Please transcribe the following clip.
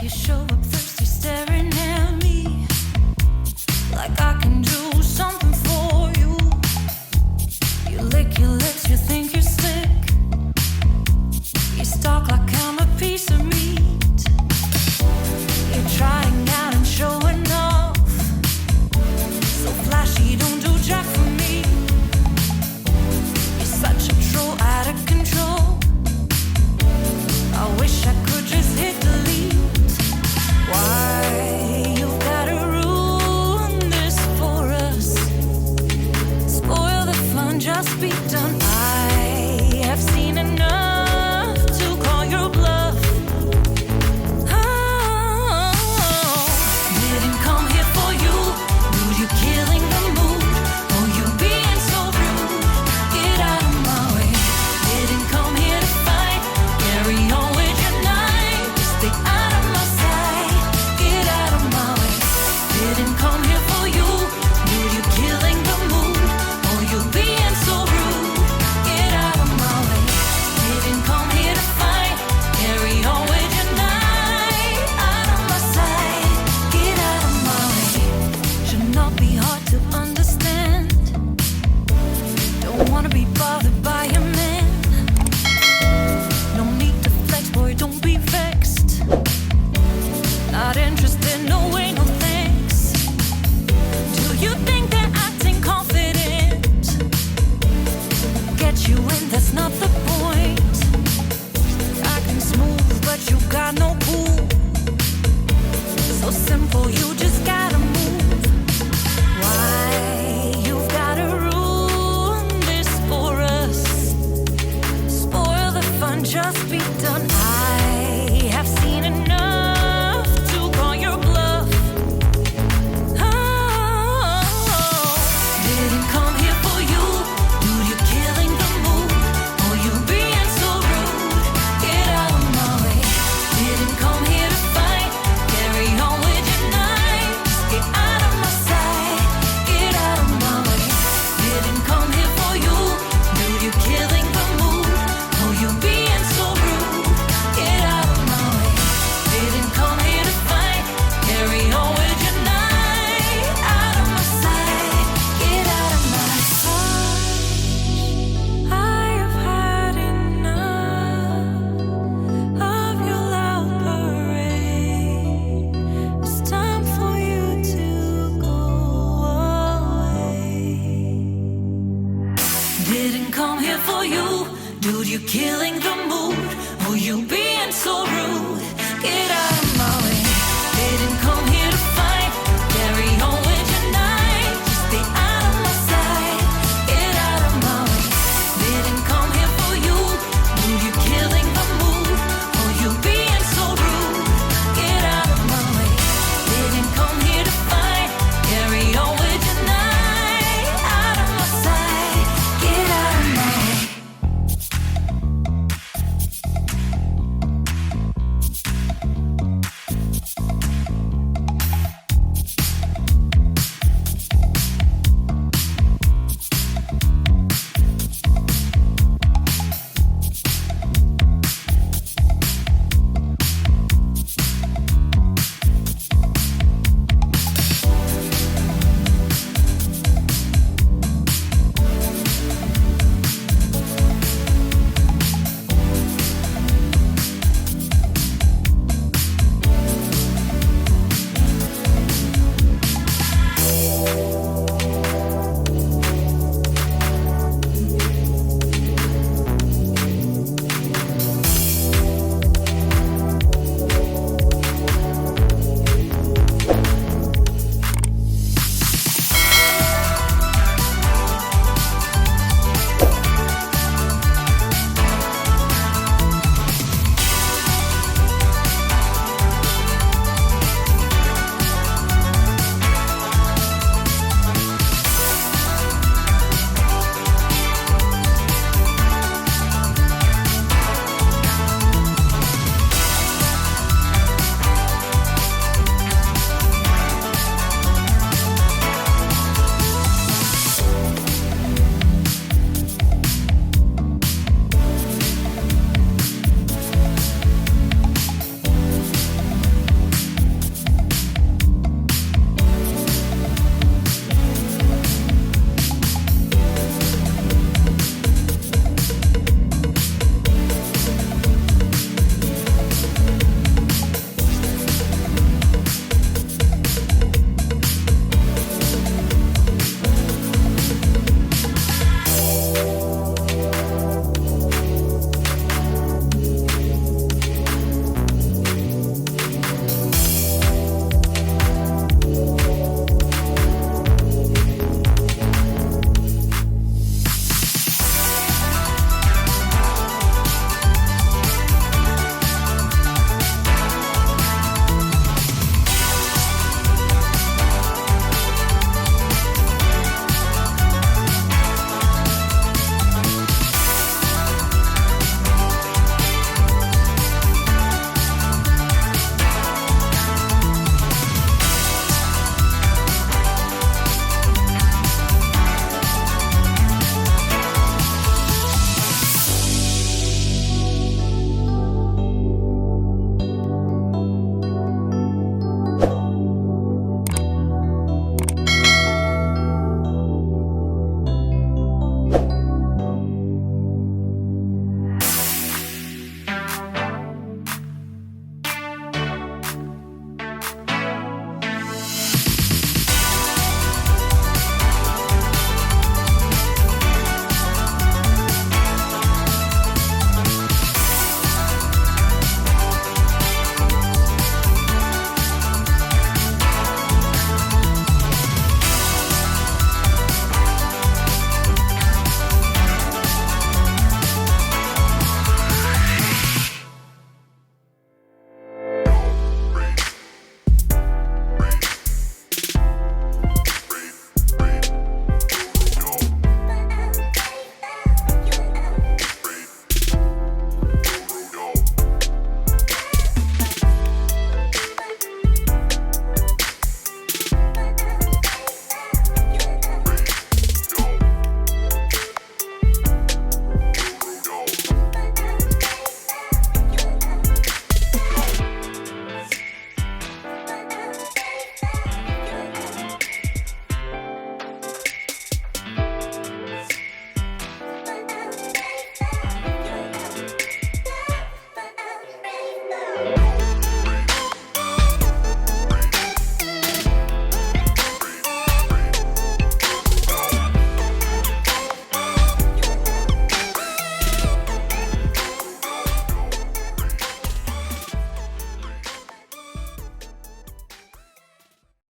You show up thirsty, staring at me like I can do something for you. You lick your lips, you think you're slick. You stalk like I'm a piece of meat. You're trying out and showing off, so flashy, don't do jack for me. You're such a troll, out of control. I wish I could just hit delete. Why you gotta ruin this for us? Spoil the fun, just be done. I have seen enough to call your bluff. Oh, didn't come here for you. Dude, you killing the mood. Oh, you being so rude. Get out of my way. Didn't come here to fight. Carry on with your night. Stay out of my sight. Get out of my way. Didn't come here for you. Dude, you killing the mood. Oh, you being so rude. Get out of my way. Didn't come here to fight. Carry on with your night. Out of my sight. Get out of my way. Should not be hard to understand. Don't wanna be bothered by a man. No need to flex, boy, don't be vexed. Not interested, no way, no thanks. Do you think they're acting confident? Get you in, that's not the point. Acting smooth, but you got no cool. So simple, you just gotta move. Why you've gotta ruin this for us? Spoil the fun, just be done. I have seen enough to call your bluff. Oh, didn't come here for you. Dude, you're killing the mood. Oh, you being so rude. Get out of my way. Didn't come here to fight. Carry on with your night. Just get out of my sight. Get out of my way. Didn't come here for you. Dude, you're killing the mood. Oh, you being so rude. Get out of my way. Didn't come here to fight. Carry on with your night. Out of my sight. Get out of my sight. I have had enough of your loud parade. It's time for you to go away. Didn't come here for you. Dude, you're killing